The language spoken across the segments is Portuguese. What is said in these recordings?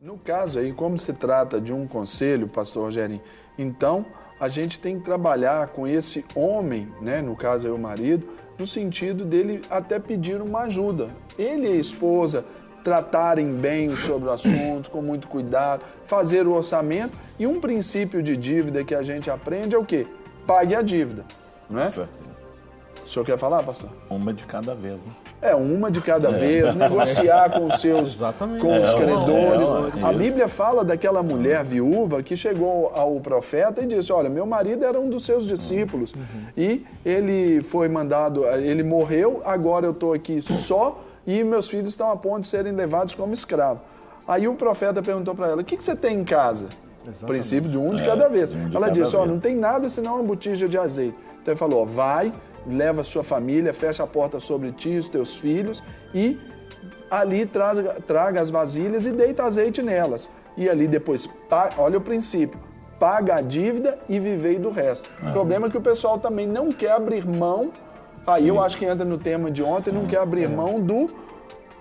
No caso aí, como se trata de um conselho, pastor Rogerinho, então a gente tem que trabalhar com esse homem, né, no caso aí o marido, no sentido dele até pedir uma ajuda. Ele e a esposa tratarem bem sobre o assunto, com muito cuidado, fazer o orçamento. E um princípio de dívida que a gente aprende é o quê? Pague a dívida, não é? Certo. O senhor quer falar, pastor? Uma de cada vez, né? Uma de cada vez, negociar com os seus com os credores. A Bíblia fala daquela mulher viúva que chegou ao profeta e disse, olha, meu marido era um dos seus discípulos e ele foi mandado, ele morreu, agora eu estou aqui só e meus filhos estão a ponto de serem levados como escravos. Aí o profeta perguntou para ela, o que você tem em casa? Exatamente. Princípio de um de cada vez. Ela disse, não tem nada senão uma botija de azeite. Então ele falou, vai, leva a sua família, fecha a porta sobre ti e os teus filhos e ali traga as vasilhas e deita azeite nelas. E ali depois, olha o princípio, paga a dívida e vivei do resto. O problema é que o pessoal também não quer abrir mão, aí eu acho que entra no tema de ontem, não quer abrir mão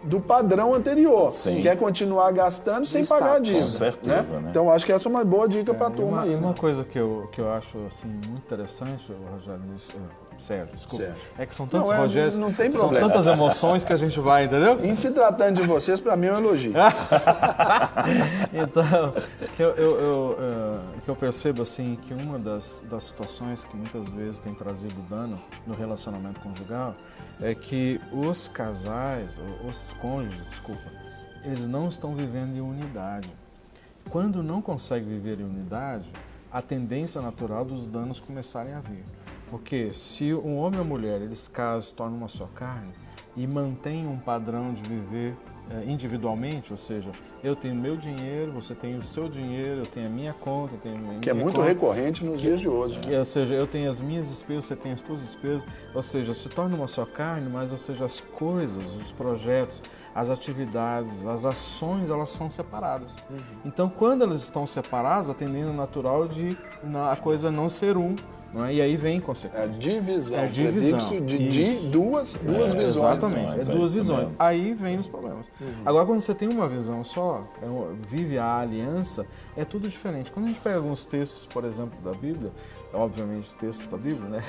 do padrão anterior. Sim. Quer continuar gastando sem pagar a dívida. Com certeza, né? Então acho que essa é uma boa dica para a turma aí. Uma coisa que eu acho assim, muito interessante, Rogério, Sérgio, desculpa, Certo. é que são tantos Rogérios, não tem são problema. tantas emoções que a gente vai, entendeu? Em se tratando de vocês, para mim é um elogio. Então, que eu percebo assim, que uma das situações que muitas vezes tem trazido dano no relacionamento conjugal é que os casais, os cônjuges, eles não estão vivendo em unidade. Quando não conseguem viver em unidade, a tendência natural dos danos começarem a vir. Porque se um homem ou mulher, eles casam, se tornam uma só carne e mantêm um padrão de viver individualmente, ou seja, eu tenho meu dinheiro, você tem o seu dinheiro, eu tenho a minha conta, eu tenho a minha que é muito conta, recorrente nos dias de hoje. Ou seja, eu tenho as minhas despesas, você tem as suas despesas, ou seja, se torna uma só carne, mas ou seja, as coisas, os projetos, as atividades, as ações, elas são separadas. Então, quando elas estão separadas, a tendência natural de a coisa não ser não é? E aí vem consequência. Divisão. Divisão. De duas visões. Exatamente, duas visões. Aí vem os problemas. Agora, quando você tem uma visão só, vive a aliança, é tudo diferente. Quando a gente pega alguns textos, por exemplo, da Bíblia, obviamente textos da Bíblia, né?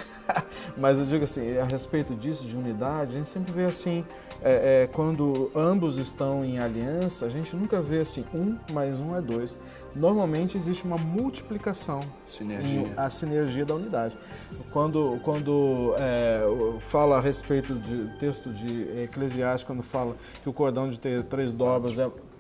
Mas eu digo assim, a respeito disso, de unidade, a gente sempre vê assim, quando ambos estão em aliança, a gente nunca vê assim, 1 mais 1 é 2. Normalmente existe uma multiplicação, a sinergia da unidade. Quando fala a respeito de texto de Eclesiastes, quando fala que o cordão de ter 3 dobras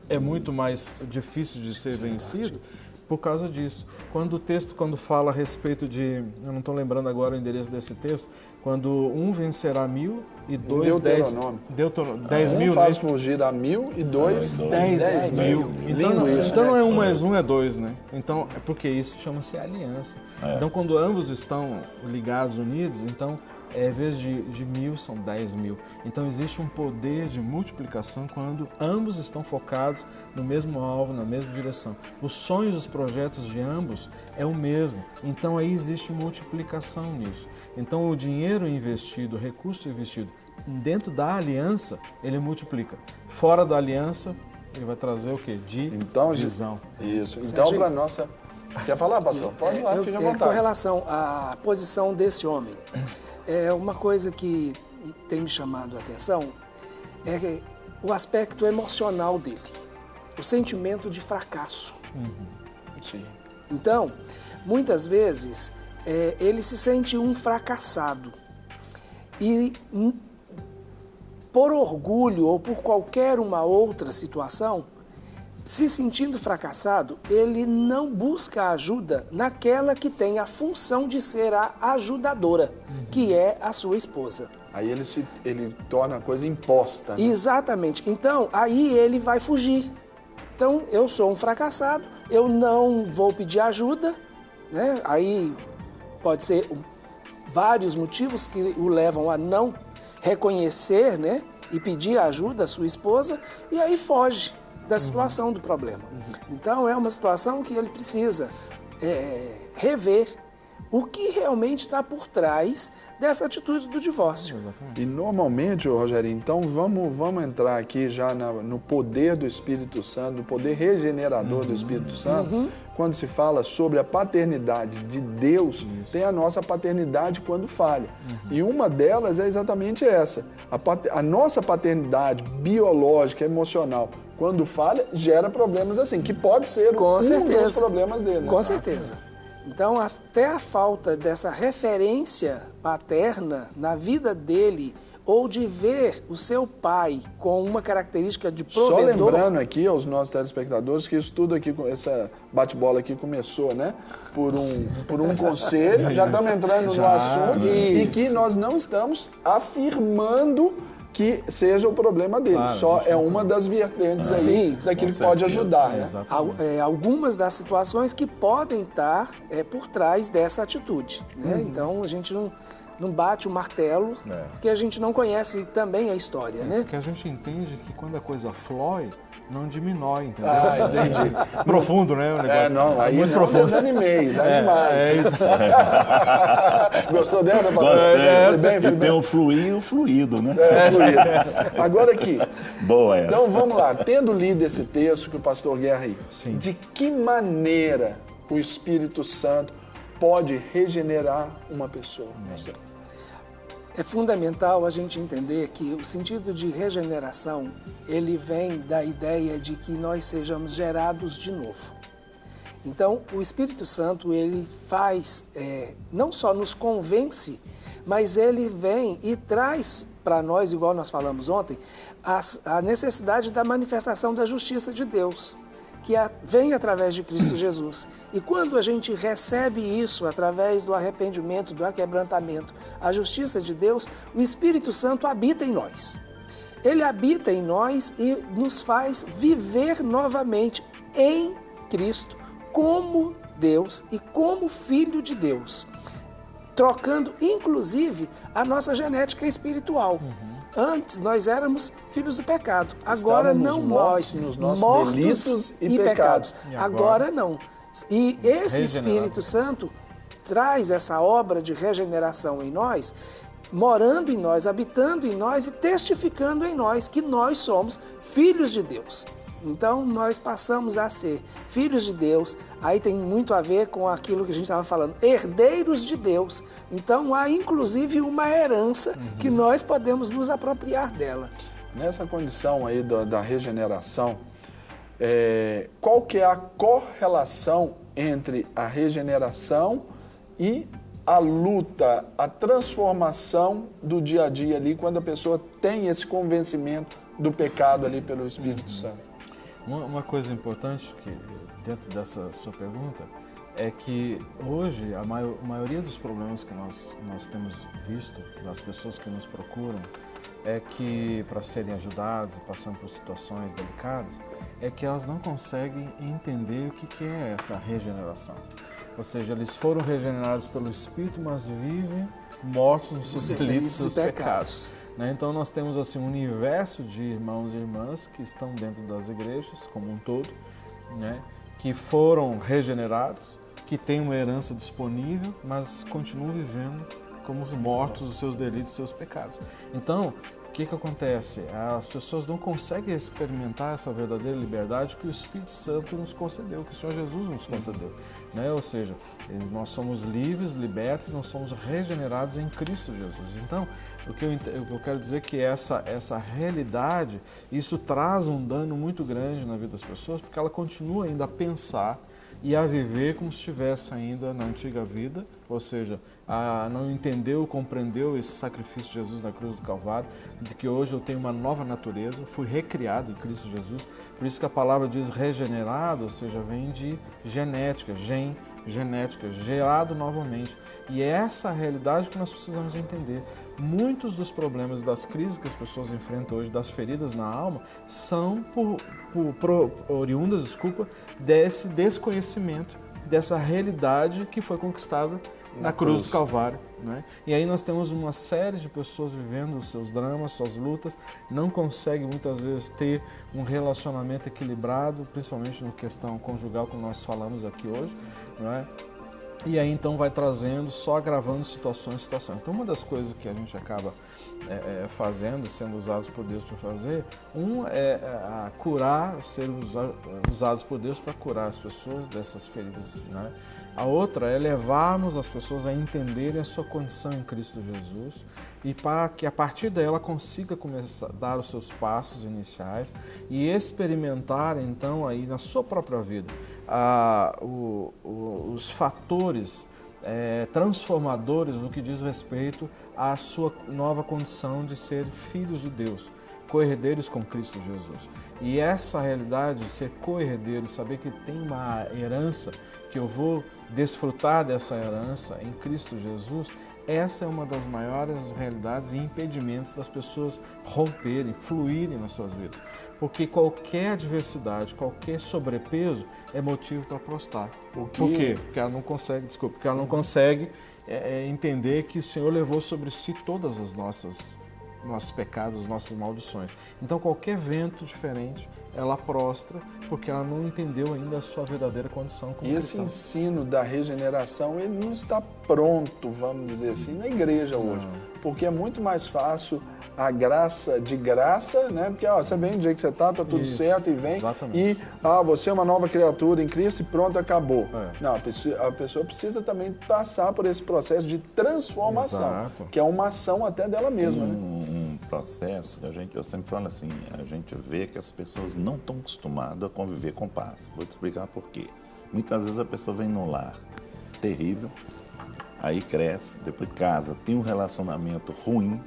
é muito mais difícil de ser vencido, por causa disso. Quando o texto, quando fala a respeito de, eu não estou lembrando agora o endereço desse texto, quando um vencerá 1.000 e 2, 10 mil, faz fugir a 1.000 e 2, 10 mil. Então não é 1 mais 1 é 2, né? Então, é porque isso chama-se aliança. Então, quando ambos estão ligados, unidos, então, em vez de 1.000, são 10 mil. Então, existe um poder de multiplicação quando ambos estão focados no mesmo alvo, na mesma direção. Os sonhos, os projetos de ambos é o mesmo. Então, aí existe multiplicação nisso. Então, o dinheiro investido, o recurso investido dentro da aliança, ele multiplica. Fora da aliança, ele vai trazer o quê? Divisão. Isso. Então, para nossa... Quer falar, pastor? Pode ir lá, fica à vontade. Com relação à posição desse homem, uma coisa que tem me chamado a atenção é o aspecto emocional dele, o sentimento de fracasso. Sim. Então, muitas vezes, ele se sente um fracassado e, por orgulho ou por qualquer uma outra situação, se sentindo fracassado, ele não busca ajuda naquela que tem a função de ser a ajudadora, que é a sua esposa. Aí ele torna a coisa imposta. Né? Exatamente. Então, aí ele vai fugir. Então, eu sou um fracassado, eu não vou pedir ajuda, né? Aí pode ser vários motivos que o levam a não reconhecer, né? E pedir ajuda à sua esposa, e aí foge da situação do problema. Então, é uma situação que ele precisa rever o que realmente está por trás dessa atitude do divórcio. E normalmente, Rogério, então vamos entrar aqui já no poder do Espírito Santo, no poder regenerador do Espírito Santo. Quando se fala sobre a paternidade de Deus, tem a nossa paternidade quando falha. E uma delas é exatamente essa. A nossa paternidade biológica, emocional, quando falha, gera problemas assim, que pode ser dos problemas dele. Com certeza. Então, até a falta dessa referência paterna na vida dele, ou de ver o seu pai com uma característica de provedor... Só lembrando aqui aos nossos telespectadores que isso tudo aqui, essa bate-bola aqui começou, né? Por um conselho, já estamos entrando no assunto, e que nós não estamos afirmando que seja o problema dele. Claro, só é uma das vertentes aí daquilo que pode ajudar. Né? Algumas das situações que podem estar por trás dessa atitude. Né? Então, a gente não bate o martelo, porque a gente não conhece também a história. Né? Porque a gente entende que quando a coisa flói, não diminui, entendeu? Entendi. Profundo, né? O negócio. Não, aí muito profundo. Desanimei, animais. Gostou dessa, pastor? Gostei. Tem o fluir e o fluido, né? Fluido. Agora aqui. Boa essa. Então vamos lá. Tendo lido esse texto que o pastor Guerra aí, de que maneira o Espírito Santo pode regenerar uma pessoa, pastor? É fundamental a gente entender que o sentido de regeneração, ele vem da ideia de que nós sejamos gerados de novo. Então, o Espírito Santo, ele faz, não só nos convence, mas ele vem e traz para nós, igual nós falamos ontem, a necessidade da manifestação da justiça de Deus, que vem através de Cristo Jesus. E quando a gente recebe isso através do arrependimento, do aquebrantamento, a justiça de Deus, o Espírito Santo habita em nós. Ele habita em nós e nos faz viver novamente em Cristo como Deus e como Filho de Deus, trocando inclusive a nossa genética espiritual. Antes nós éramos filhos do pecado, agora não nós, nos nossos delitos e pecados. Agora não. E esse Espírito Santo traz essa obra de regeneração em nós, morando em nós, habitando em nós e testificando em nós que nós somos filhos de Deus. Então, nós passamos a ser filhos de Deus, aí tem muito a ver com aquilo que a gente estava falando, herdeiros de Deus. Então, há inclusive uma herança que nós podemos nos apropriar dela. Nessa condição aí da regeneração, qual que é a correlação entre a regeneração e a luta, a transformação do dia a dia ali, quando a pessoa tem esse convencimento do pecado ali pelo Espírito Santo? Uma coisa importante que dentro dessa sua pergunta é que hoje a maioria dos problemas que nós temos visto das pessoas que nos procuram é que, para serem ajudadas e passando por situações delicadas, é que elas não conseguem entender o que é essa regeneração. Ou seja, eles foram regenerados pelo Espírito, mas vivem mortos nos seus delitos e seus pecados. Então nós temos assim um universo de irmãos e irmãs que estão dentro das igrejas como um todo, que foram regenerados, que têm uma herança disponível, mas continuam vivendo como mortos dos seus delitos e seus pecados. Então, o que acontece? As pessoas não conseguem experimentar essa verdadeira liberdade que o Espírito Santo nos concedeu, que o Senhor Jesus nos concedeu. Ou seja, nós somos livres, libertos, nós somos regenerados em Cristo Jesus. Então, o que eu quero dizer é que essa realidade, isso traz um dano muito grande na vida das pessoas, porque ela continua ainda a pensar e a viver como se estivesse ainda na antiga vida, ou seja, a não entendeu, compreendeu esse sacrifício de Jesus na cruz do Calvário, de que hoje eu tenho uma nova natureza, fui recriado em Cristo Jesus. Por isso que a palavra diz regenerado, ou seja, vem de genética, genética, gerado novamente. E é essa a realidade que nós precisamos entender. Muitos dos problemas das crises que as pessoas enfrentam hoje, das feridas na alma, são oriundas, desse desconhecimento, dessa realidade que foi conquistada na cruz do Calvário. E aí nós temos uma série de pessoas vivendo os seus dramas, suas lutas, não conseguem muitas vezes ter um relacionamento equilibrado, principalmente na questão conjugal, como nós falamos aqui hoje, E aí então vai trazendo, só agravando situações. Então uma das coisas que a gente acaba fazendo, sendo usados por Deus para fazer, a curar, ser usados por Deus para curar as pessoas dessas feridas, né? A outra é levarmos as pessoas a entenderem a sua condição em Cristo Jesus e para que a partir dela consiga começar a dar os seus passos iniciais e experimentar então aí na sua própria vida os fatores transformadores no que diz respeito à sua nova condição de ser filhos de Deus, co-herdeiros com Cristo Jesus. E essa realidade de ser co-herdeiro, saber que tem uma herança, que eu vou desfrutar dessa herança em Cristo Jesus, essa é uma das maiores realidades e impedimentos das pessoas romperem, fluírem nas suas vidas. Porque qualquer adversidade, qualquer sobrepeso é motivo para prostrar. Por quê? Porque ela não consegue, porque ela não consegue entender que o Senhor levou sobre si todas as nossos pecados, nossas maldições. Então qualquer vento diferente, ela prostra, porque ela não entendeu ainda a sua verdadeira condição como cristão. E esse ensino da regeneração, ele não está pronto, vamos dizer assim, na igreja hoje. Porque é muito mais fácil a graça de graça, né? Porque você vem do jeito que você está, tá tudo certo e vem. Exatamente. E você é uma nova criatura em Cristo e pronto, acabou. Não, a pessoa precisa também passar por esse processo de transformação, que é uma ação até dela mesma. Tem um processo que eu sempre falo assim, a gente vê que as pessoas não estão acostumadas a conviver com paz. Vou te explicar por quê. Muitas vezes a pessoa vem num lar terrível, aí cresce, depois casa, tem um relacionamento ruim,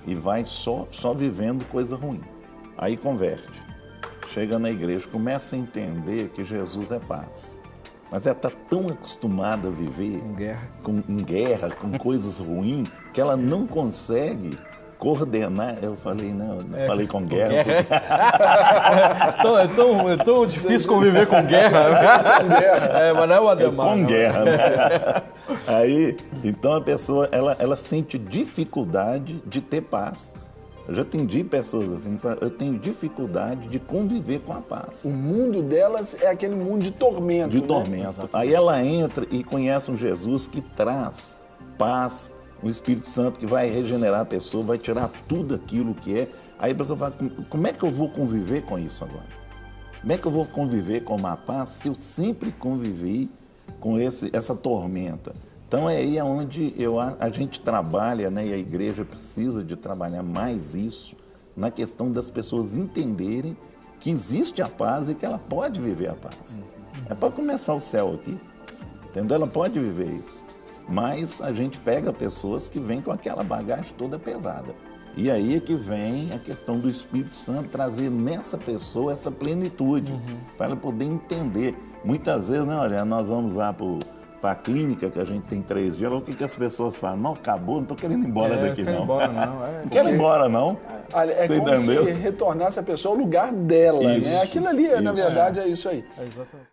e vai só vivendo coisa ruim. Aí converte. Chega na igreja, começa a entender que Jesus é paz. Mas ela está tão acostumada a viver em guerra, com coisas ruins, que ela não consegue coordenar. Eu falei, falei com guerra. É tão difícil conviver com guerra. Mas não é o Ademar. Com guerra, né? Aí, então a pessoa, ela sente dificuldade de ter paz. Eu já atendi pessoas assim, eu tenho dificuldade de conviver com a paz. O mundo delas é aquele mundo de tormento. De tormento. Né? Aí ela entra e conhece um Jesus que traz paz, um Espírito Santo que vai regenerar a pessoa, vai tirar tudo aquilo que é. Aí a pessoa fala, como é que eu vou conviver com isso agora? Como é que eu vou conviver com uma paz se eu sempre convivi com essa tormenta? Então é aí onde a gente trabalha, né, e a igreja precisa de trabalhar mais isso, na questão das pessoas entenderem que existe a paz e que ela pode viver a paz. É para começar o céu aqui, entendeu? Ela pode viver isso. Mas a gente pega pessoas que vêm com aquela bagagem toda pesada. E aí é que vem a questão do Espírito Santo trazer nessa pessoa essa plenitude, para ela poder entender. Muitas vezes, né, olha, nós vamos lá para a clínica, que a gente tem 3 dias, o que as pessoas falam? Não, acabou, não estou querendo ir embora daqui, não. Não quero ir embora, não. É você como entendeu? Se retornasse a pessoa ao lugar dela, né? Aquilo ali, na verdade, é isso aí. Exatamente.